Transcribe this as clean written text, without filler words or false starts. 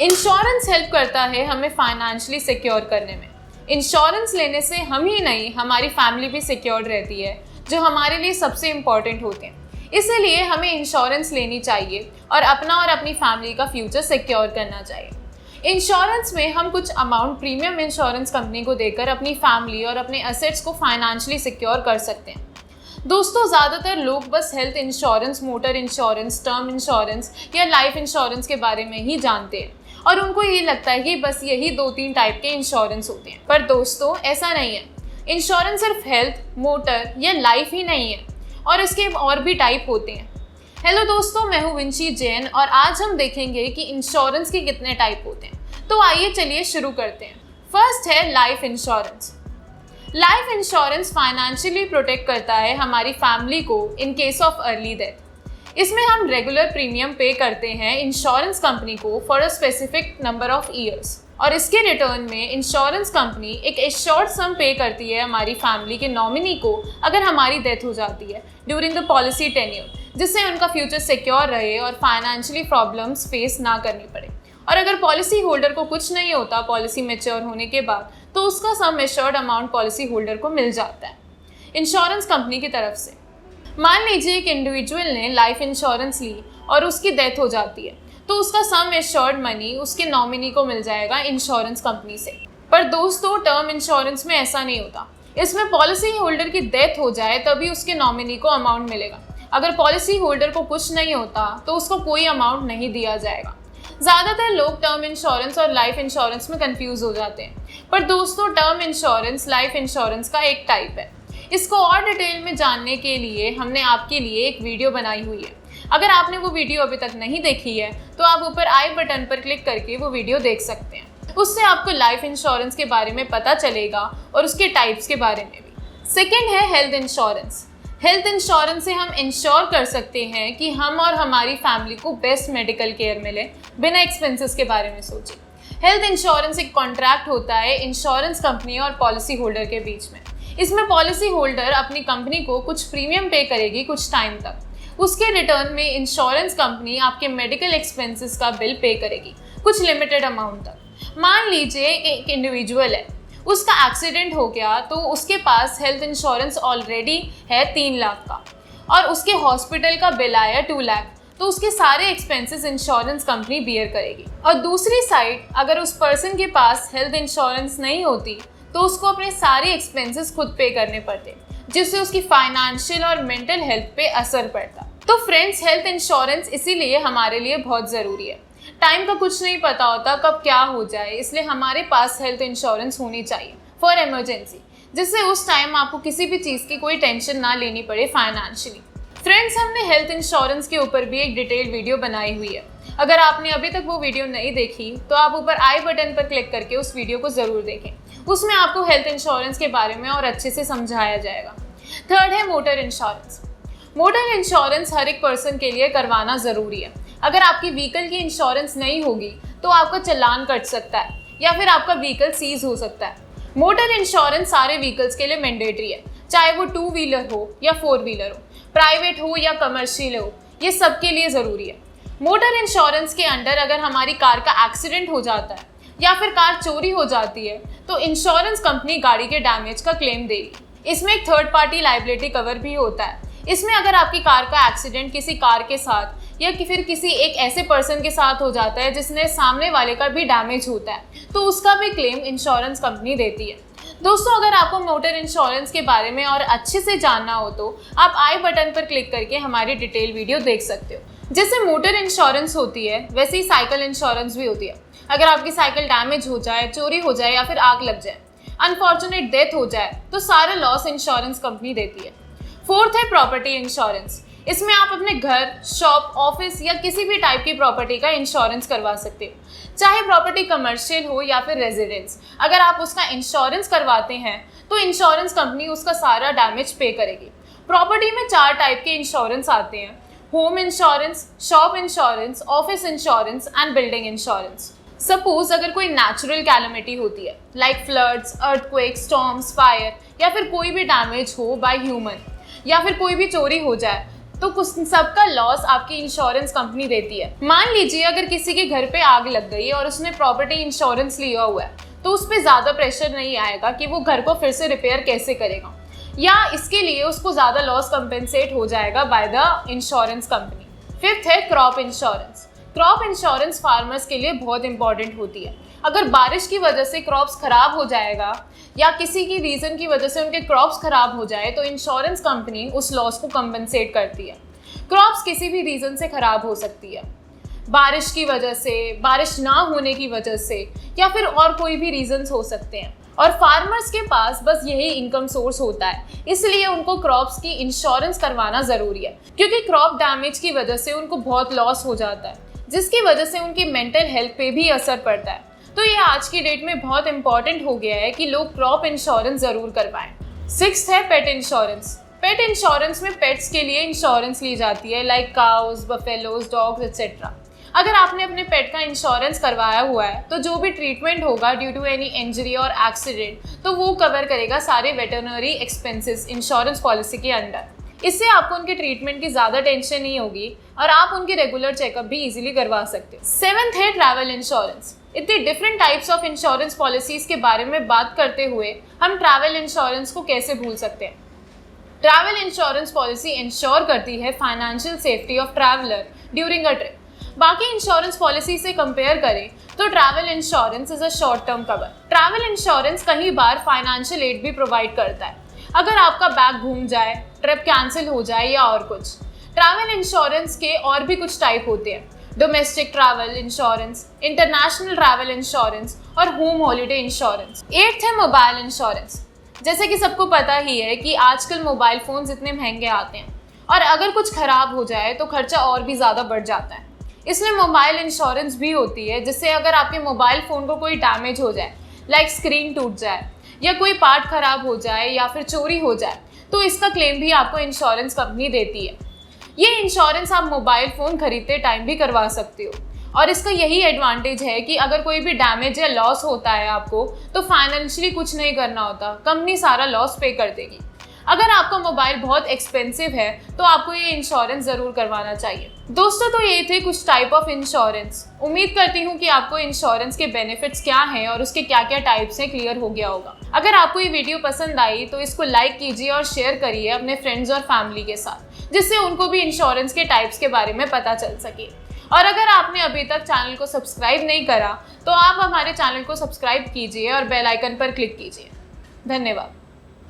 Insurance help करता है हमें फाइनेंशियली सिक्योर करने में। इंश्योरेंस लेने से हम ही नहीं, हमारी फैमिली भी सिक्योर रहती है, जो हमारे लिए सबसे इम्पॉर्टेंट होते हैं। इसीलिए हमें इंश्योरेंस लेनी चाहिए और अपना और अपनी फैमिली का फ्यूचर सिक्योर करना चाहिए। इंश्योरेंस में हम कुछ अमाउंट प्रीमियम इंश्योरेंस कंपनी को देकर अपनी फैमिली और अपने एसेट्स को फाइनेंशियली सिक्योर कर सकते हैं। दोस्तों, ज़्यादातर लोग बस health insurance, motor insurance, term insurance या लाइफ इंश्योरेंस के बारे में ही जानते हैं और उनको ये लगता है कि बस यही 2-3 टाइप के इंश्योरेंस होते हैं। पर दोस्तों, ऐसा नहीं है। इंश्योरेंस सिर्फ हेल्थ, मोटर या लाइफ ही नहीं है और इसके और भी टाइप होते हैं। हेलो दोस्तों, मैं हूँ विंची जैन और आज हम देखेंगे कि इंश्योरेंस के कितने टाइप होते हैं। तो आइए चलिए शुरू करते हैं। फर्स्ट है life insurance. Life insurance financially protect करता है हमारी फैमिली को in case of early death. इसमें हम रेगुलर प्रीमियम पे करते हैं इंश्योरेंस कंपनी को for a specific number of years और इसके रिटर्न में इंश्योरेंस कंपनी एक एश्योर्ड सम पे करती है हमारी फैमिली के नॉमिनी को अगर हमारी डेथ हो जाती है ड्यूरिंग द पॉलिसी टेन्योर, जिससे उनका फ्यूचर सिक्योर रहे और फाइनेंशियली प्रॉब्लम्स फेस ना करनी पड़े। और अगर पॉलिसी होल्डर को कुछ नहीं होता पॉलिसी मैच्योर होने के बाद, तो उसका sum assured amount policy holder को मिल जाता है इंश्योरेंस कंपनी की तरफ से। मान लीजिए एक इंडिविजुअल ने लाइफ इंश्योरेंस ली और उसकी डेथ हो जाती है, तो उसका सम एश्योर्ड मनी उसके नॉमिनी को मिल जाएगा इंश्योरेंस कंपनी से। पर दोस्तों, टर्म इंश्योरेंस में ऐसा नहीं होता। इसमें पॉलिसी होल्डर की डेथ हो जाए तभी उसके नॉमिनी को अमाउंट मिलेगा। अगर पॉलिसी होल्डर को कुछ नहीं होता तो उसको कोई अमाउंट नहीं दिया जाएगा। ज़्यादातर लोग टर्म इंश्योरेंस और लाइफ इंश्योरेंस में कंफ्यूज हो जाते हैं। पर दोस्तों, टर्म इंश्योरेंस लाइफ इंश्योरेंस का एक टाइप है। इसको और डिटेल में जानने के लिए हमने आपके लिए एक वीडियो बनाई हुई है। अगर आपने वो वीडियो अभी तक नहीं देखी है तो आप ऊपर आई बटन पर क्लिक करके वो वीडियो देख सकते हैं। उससे आपको लाइफ इंश्योरेंस के बारे में पता चलेगा और उसके टाइप्स के बारे में भी। सेकेंड है हेल्थ इंश्योरेंस। हेल्थ इंश्योरेंस से हम इंश्योर कर सकते हैं कि हम और हमारी फैमिली को बेस्ट मेडिकल केयर मिले बिना एक्सपेंसेस के बारे में सोचे। हेल्थ इंश्योरेंस एक कॉन्ट्रैक्ट होता है इंश्योरेंस कंपनी और पॉलिसी होल्डर के बीच में। इसमें पॉलिसी होल्डर अपनी कंपनी को कुछ प्रीमियम पे करेगी कुछ टाइम तक। उसके रिटर्न में इंश्योरेंस कंपनी आपके मेडिकल एक्सपेंसेस का बिल पे करेगी कुछ लिमिटेड अमाउंट तक। मान लीजिए एक इंडिविजुअल है, उसका एक्सीडेंट हो गया तो उसके पास हेल्थ इंश्योरेंस ऑलरेडी है 3 लाख का और उसके हॉस्पिटल का बिल आया 2 लाख, तो उसके सारे एक्सपेंसेस इंश्योरेंस कंपनी बियर करेगी। और दूसरी साइड, अगर उस पर्सन के पास हेल्थ इंश्योरेंस नहीं होती तो उसको अपने सारे एक्सपेंसेस खुद पे करने पड़ते, जिससे उसकी फाइनेंशियल और मेंटल हेल्थ पे असर पड़ता। तो फ्रेंड्स, हेल्थ इंश्योरेंस इसीलिए हमारे लिए बहुत ज़रूरी है। टाइम का कुछ नहीं पता होता कब क्या हो जाए, इसलिए हमारे पास हेल्थ इंश्योरेंस होनी चाहिए फॉर इमरजेंसी, जिससे उस टाइम आपको किसी भी चीज़ की कोई टेंशन ना लेनी पड़े फाइनेंशियली। फ्रेंड्स, हमने हेल्थ इंश्योरेंस के ऊपर भी एक डिटेल वीडियो बनाई हुई है। अगर आपने अभी तक वो वीडियो नहीं देखी तो आप ऊपर आई बटन पर क्लिक करके उस वीडियो को ज़रूर देखें। उसमें आपको हेल्थ इंश्योरेंस के बारे में और अच्छे से समझाया जाएगा। थर्ड है मोटर इंश्योरेंस। मोटर इंश्योरेंस हर एक पर्सन के लिए करवाना ज़रूरी है। अगर आपकी व्हीकल की इंश्योरेंस नहीं होगी तो आपका चालान कट सकता है या फिर आपका व्हीकल सीज हो सकता है। मोटर इंश्योरेंस सारे व्हीकल्स के लिए मैंडेटरी है, चाहे वो 2 व्हीलर हो या 4 व्हीलर हो, प्राइवेट हो या कमर्शियल हो, ये सबके लिए ज़रूरी है। मोटर इंश्योरेंस के अंडर अगर हमारी कार का एक्सीडेंट हो जाता है या फिर कार चोरी हो जाती है तो इंश्योरेंस कंपनी गाड़ी के डैमेज का क्लेम देगी। इसमें एक थर्ड पार्टी लाइबिलिटी कवर भी होता है। इसमें अगर आपकी कार का एक्सीडेंट किसी कार के साथ या फिर किसी एक ऐसे पर्सन के साथ हो जाता है जिसने सामने वाले का भी डैमेज होता है, तो उसका भी क्लेम इंश्योरेंस कंपनी देती है। दोस्तों, अगर आपको मोटर इंश्योरेंस के बारे में और अच्छे से जानना हो तो आप आई बटन पर क्लिक करके हमारी डिटेल वीडियो देख सकते हो। जैसे मोटर इंश्योरेंस होती है वैसे ही साइकिल इंश्योरेंस भी होती है। अगर आपकी साइकिल डैमेज हो जाए, चोरी हो जाए या फिर आग लग जाए, अनफॉर्चुनेट डेथ हो जाए, तो सारा लॉस इंश्योरेंस कंपनी देती है। फोर्थ है प्रॉपर्टी इंश्योरेंस। इसमें आप अपने घर, शॉप, ऑफिस या किसी भी टाइप की प्रॉपर्टी का इंश्योरेंस करवा सकते हो, चाहे प्रॉपर्टी कमर्शियल हो या फिर रेजिडेंस। अगर आप उसका इंश्योरेंस करवाते हैं तो इंश्योरेंस कंपनी उसका सारा डैमेज पे करेगी। प्रॉपर्टी में 4 टाइप के इंश्योरेंस आते हैं: home insurance, shop insurance, office insurance and building insurance. Suppose अगर कोई नेचुरल कैलेमिटी होती है like floods, earthquake, storms, fire या फिर कोई भी डैमेज हो बाय ह्यूमन या फिर कोई भी चोरी हो जाए, तो कुछ सबका लॉस आपकी इंश्योरेंस कंपनी देती है। मान लीजिए अगर किसी के घर पे आग लग गई और उसने प्रॉपर्टी इंश्योरेंस लिया हुआ है, तो उस पर ज़्यादा प्रेशर नहीं आएगा कि वो घर को फिर से रिपेयर कैसे करेगा, या इसके लिए उसको ज़्यादा लॉस कंपेंसेट हो जाएगा by the insurance company. Fifth है crop insurance. Crop insurance farmers के लिए बहुत इंपॉर्टेंट होती है। अगर बारिश की वजह से क्रॉप्स खराब हो जाएगा या किसी की रीज़न की वजह से उनके क्रॉप्स खराब हो जाए, तो इंश्योरेंस कंपनी उस लॉस को कंपनसेट करती है। क्रॉप्स किसी भी रीज़न से खराब हो सकती है, बारिश की वजह से, बारिश ना होने की वजह से, या फिर और कोई भी रीजंस हो सकते हैं। और फार्मर्स के पास बस यही इनकम सोर्स होता है, इसलिए उनको क्रॉप्स की इंश्योरेंस करवाना ज़रूरी है, क्योंकि क्रॉप डैमेज की वजह से उनको बहुत लॉस हो जाता है, जिसकी वजह से उनकी मेंटल हेल्थ पे भी असर पड़ता है। तो ये आज की डेट में बहुत इंपॉर्टेंट हो गया है कि लोग क्रॉप इंश्योरेंस ज़रूर करवाएं। सिक्स्थ है पेट इंश्योरेंस। पेट इंश्योरेंस में पेट्स के लिए इंश्योरेंस ली जाती है, like cows, buffaloes, dogs etcetera. अगर आपने अपने पेट का इंश्योरेंस करवाया हुआ है, तो जो भी ट्रीटमेंट होगा ड्यू टू एनी इंजरी और एक्सीडेंट, तो वो कवर करेगा सारे वेटरनरी एक्सपेंसेस इंश्योरेंस पॉलिसी के अंडर। इससे आपको उनके ट्रीटमेंट की ज़्यादा टेंशन नहीं होगी और आप उनके रेगुलर चेकअप भी इजीली करवा सकते हो। सेवंथ है ट्रैवल इंश्योरेंस। इतने different types of insurance policies के बारे में बात करते हुए हम ट्रैवल इंश्योरेंस को कैसे भूल सकते हैं। ट्रैवल इंश्योरेंस पॉलिसी इंश्योर करती है financial safety of traveller during a trip. बाकी इंश्योरेंस पॉलिसी से कंपेयर करें तो travel insurance is a short term cover. Travel insurance कई बार फाइनेंशियल एड भी प्रोवाइड करता है अगर आपका बैग घूम जाए, ट्रिप कैंसिल हो जाए या और कुछ। ट्रैवल इंश्योरेंस के और भी कुछ टाइप होते हैं, domestic travel insurance, international travel insurance और होम हॉलीडे इंश्योरेंस। एट्थ है मोबाइल इंश्योरेंस। जैसे कि सबको पता ही है कि आजकल मोबाइल फ़ोन्स इतने महंगे आते हैं और अगर कुछ ख़राब हो जाए तो खर्चा और भी ज़्यादा बढ़ जाता है, इसलिए मोबाइल इंश्योरेंस भी होती है, जिससे अगर आपके मोबाइल फ़ोन को कोई डैमेज हो जाए, लाइक स्क्रीन टूट जाए या कोई पार्ट ख़राब हो जाए या फिर चोरी हो जाए, तो इसका क्लेम भी आपको इंश्योरेंस कंपनी देती है। ये इंश्योरेंस आप मोबाइल फ़ोन खरीदते टाइम भी करवा सकते हो और इसका यही एडवांटेज है कि अगर कोई भी डैमेज या लॉस होता है आपको, तो फाइनेंशियली कुछ नहीं करना होता, कंपनी सारा लॉस पे कर देगी। अगर आपका मोबाइल बहुत एक्सपेंसिव है तो आपको ये इंश्योरेंस ज़रूर करवाना चाहिए। दोस्तों, तो ये थे कुछ टाइप ऑफ इंश्योरेंस। उम्मीद करती हूँ कि आपको इंश्योरेंस के बेनिफिट्स क्या हैं और उसके क्या क्या टाइप्स हैं क्लियर हो गया होगा। अगर आपको ये वीडियो पसंद आई तो इसको लाइक कीजिए और शेयर करिए अपने फ्रेंड्स और फैमिली के साथ, जिससे उनको भी इंश्योरेंस के टाइप्स के बारे में पता चल सके। और अगर आपने अभी तक चैनल को सब्सक्राइब नहीं करा तो आप हमारे चैनल को सब्सक्राइब कीजिए और बेल आइकन पर क्लिक कीजिए। धन्यवाद।